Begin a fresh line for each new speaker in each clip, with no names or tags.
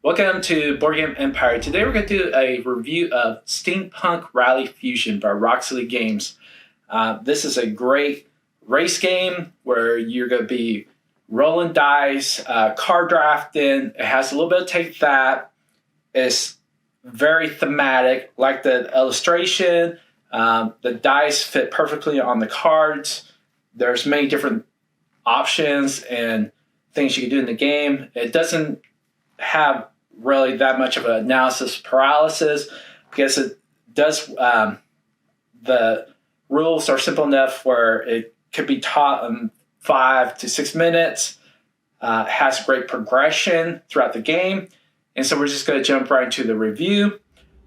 Welcome to Board Game Empire. Today we're going to do a review of Steampunk Rally Fusion by Roxley Games. This is a great race game where you're going to be rolling dice, card drafting. It has a little bit of take that. It's very thematic, like the illustration. The dice fit perfectly on the cards. There's many different options and things you can do in the game. It doesn't have really that much of an analysis paralysis because it does. The rules are simple enough where it could be taught in 5 to 6 minutes. Has great progression throughout the game, and so we're just going to jump right into the review.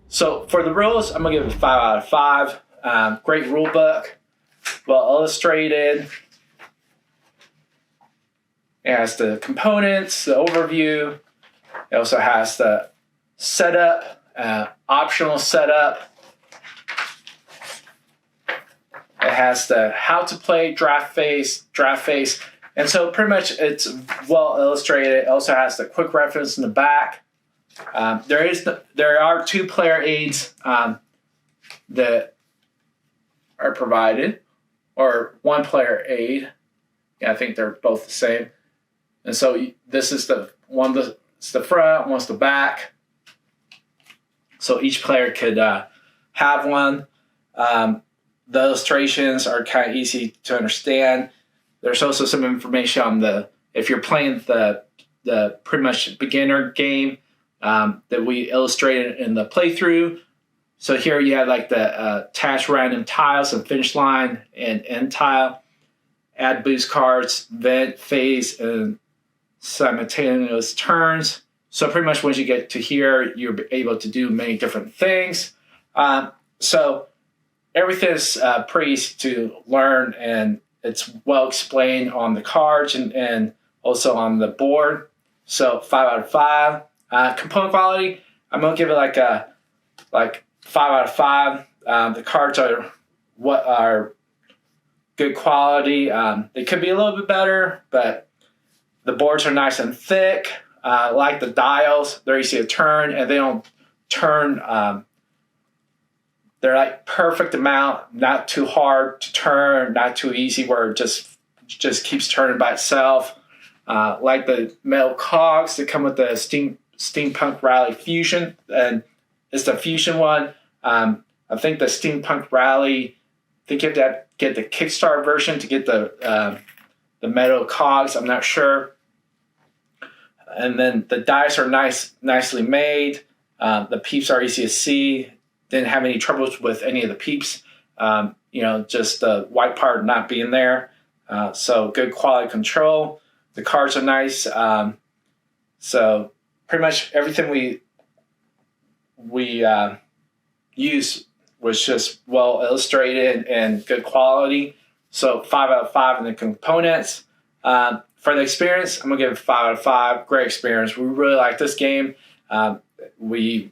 So for the rules, I'm going to give it a 5 out of 5. Great rule book, well illustrated. It has the components, the overview. It also has the setup, optional setup. It has the how to play, draft phase, and so pretty much it's well illustrated. It also has the quick reference in the back. There are 2 player aids that are provided, or 1 player aid. Yeah, I think they're both the same. And so this is the one that's the front, one's the back. So each player could have one. The illustrations are kind of easy to understand. There's also some information on if you're playing the pretty much beginner game that we illustrated in the playthrough. So here you have like the attach random tiles and finish line and end tile. Add boost cards, vent, phase, and simultaneous turns. So pretty much once you get to here, you're able to do many different things. So everything is pretty easy to learn, and it's well explained on the cards and also on the board. So 5 out of 5. Component quality, I'm gonna give it like 5 out of 5. The cards are good quality. They could be a little bit better, but the boards are nice and thick. Like the dials, they're easy to turn, and they don't turn. They're like perfect amount, not too hard to turn, not too easy where it just keeps turning by itself. Like the metal cogs that come with the Steampunk Rally Fusion, and it's the Fusion one. I think the Steampunk Rally, I think you have to get the Kickstarter version to get the metal cogs. I'm not sure. And then the dice are nicely made. The peeps are easy to see. Didn't have any troubles with any of the peeps. Just the white part not being there. So good quality control. The cards are nice. So pretty much everything we used was just well illustrated and good quality. So 5 out of 5 in the components. For the experience, I'm going to give it 5 out of 5. Great experience. We really like this game. We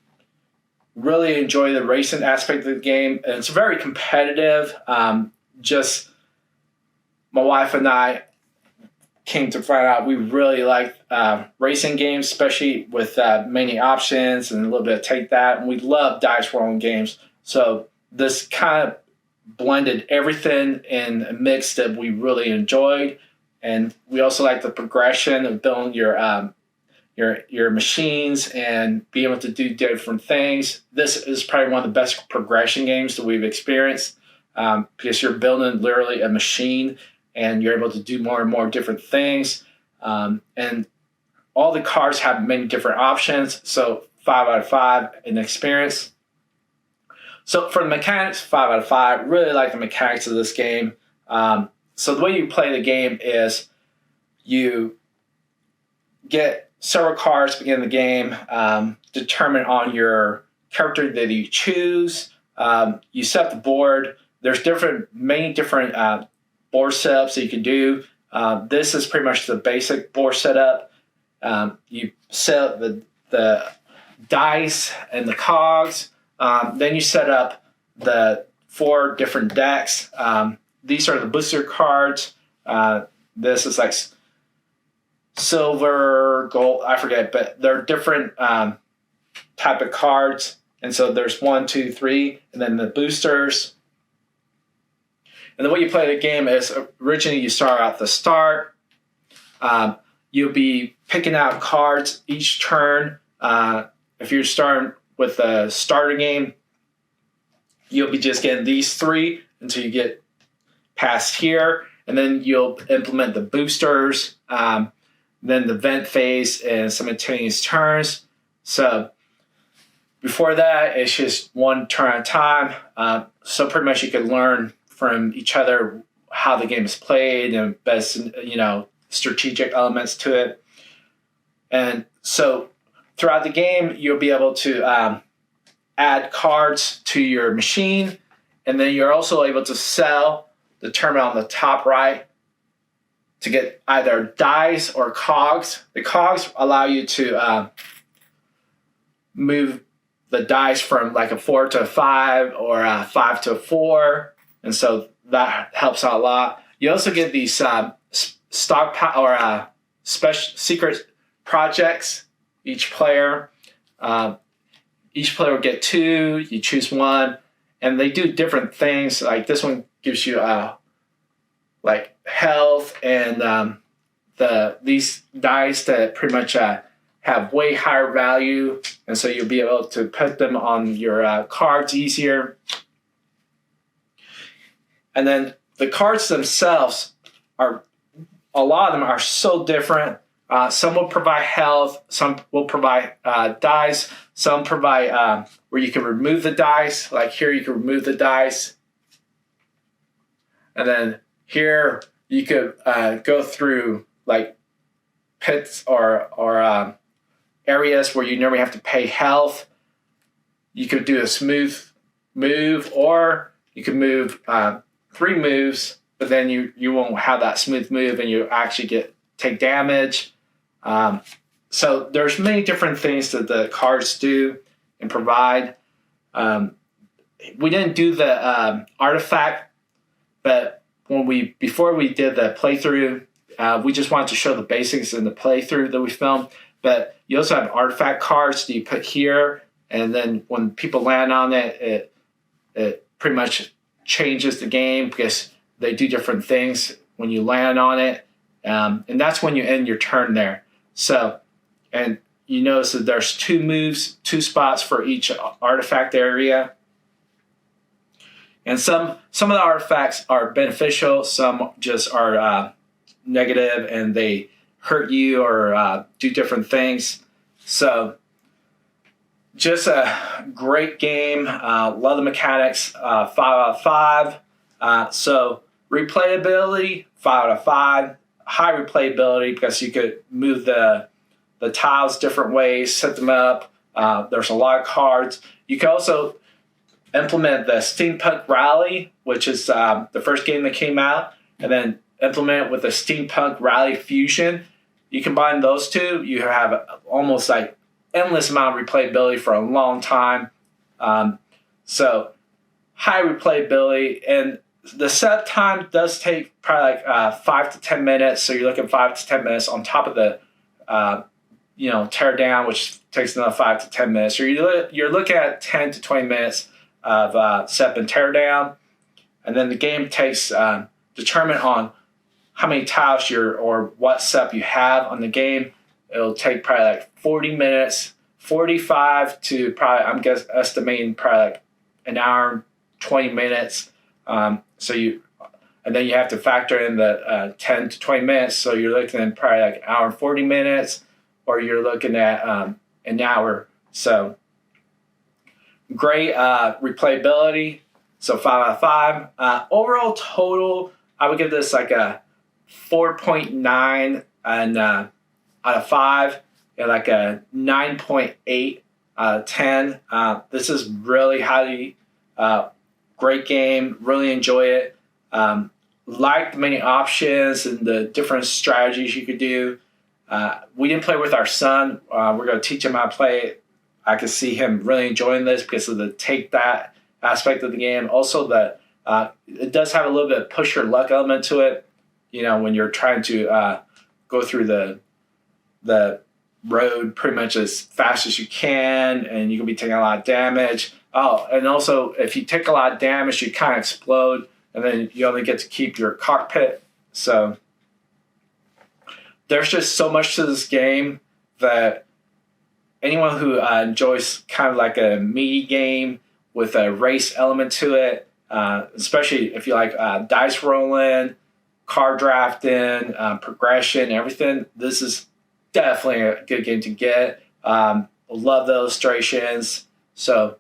really enjoy the racing aspect of the game. And it's very competitive. Just my wife and I came to find out we really like racing games, especially with many options and a little bit of take that. And we love dice rolling games. So this kind of blended everything in a mix that we really enjoyed. And we also like the progression of building your machines and being able to do different things. This is probably one of the best progression games that we've experienced because you're building literally a machine and you're able to do more and more different things. And all the cards have many different options. So 5 out of 5 in the experience. So for the mechanics, 5 out of 5. Really like the mechanics of this game. So the way you play the game is you get several cards to begin the game, determine on your character that you choose. You set the board. There's many different board setups that you can do. This is pretty much the basic board setup. You set up the dice and the cogs. Then you set up the 4 different decks. These are the booster cards. This is like silver, gold, I forget, but they're different type of cards. And so there's 1, 2, 3, and then the boosters. And the way you play the game is originally you start at the start. You'll be picking out cards each turn. If you're starting with a starter game, you'll be just getting these 3 until you get past here. And then you'll implement the boosters, then the vent phase and simultaneous turns. So before that, it's just one turn at a time. So pretty much you could learn from each other how the game is played and best, strategic elements to it. And so throughout the game, you'll be able to add cards to your machine, and then you're also able to sell the terminal on the top right to get either dice or cogs. The cogs allow you to move the dice from like a 4 to a 5 or a 5 to a 4, and so that helps out a lot. You also get these stockpile or special secret projects. Each player will get 2. You choose one, and they do different things. Like this one gives you like health and these dice that pretty much have way higher value, and so you'll be able to put them on your cards easier. And then the cards themselves a lot of them are so different. Some will provide health, some will provide dice, some provide where you can remove the dice. Like here, you can remove the dice. And then here, you could go through like pits or areas where you normally have to pay health. You could do a smooth move, or you could move 3 moves, but then you won't have that smooth move and you actually take damage. So there's many different things that the cards do and provide. We didn't do the artifact, but before we did the playthrough, we just wanted to show the basics in the playthrough that we filmed. But you also have artifact cards that you put here, and then when people land on it, it pretty much changes the game because they do different things when you land on it. And that's when you end your turn there. So, and you notice that there's 2 spots for each artifact area. And some of the artifacts are beneficial, some just are negative and they hurt you or do different things. So, just a great game. Love the mechanics. 5 out of 5. So replayability, 5 out of 5. High replayability because you could move the tiles different ways, set them up. There's a lot of cards. You can also implement the Steampunk Rally, which is the first game that came out, and then implement it with the Steampunk Rally Fusion. You combine those two, you have almost like endless amount of replayability for a long time. So high replayability, and the setup time does take probably like 5 to 10 minutes. So you're looking 5 to 10 minutes on top of the tear down, which takes another 5 to 10 minutes. So you're looking at 10 to 20 minutes of setup and tear down, and then the game takes determined on how many tiles or what setup you have on the game. It'll take probably like 40 minutes, 45 to probably, estimating probably like an hour and 20 minutes. And then you have to factor in the 10 to 20 minutes. So you're looking at probably like an hour and 40 minutes, or you're looking at an hour. So great replayability. So 5 out of 5. Overall total, I would give this like a 4.9 and out of 5, and like a 9.8 out of 10. This is really highly great game. Really enjoy it. Like the many options and the different strategies you could do. We didn't play with our son. We're going to teach him how to play it. I could see him really enjoying this because of the take that aspect of the game. Also, that it does have a little bit of push your luck element to it. When you're trying to go through the the road pretty much as fast as you can, and you can be taking a lot of damage. Oh, and also if you take a lot of damage, you kind of explode, and then you only get to keep your cockpit. So there's just so much to this game that anyone who enjoys kind of like a meaty game with a race element to it, especially if you like dice rolling, car drafting, progression, everything, this is definitely a good game to get. Love the illustrations. So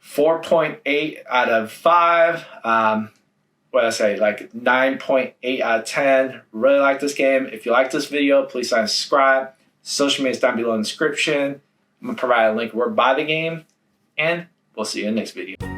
4.8 out of 5. What did I say? Like 9.8 out of 10. Really like this game. If you like this video, please subscribe. Social media is down below in the description. I'm going to provide a link where to buy the game. And we'll see you in the next video.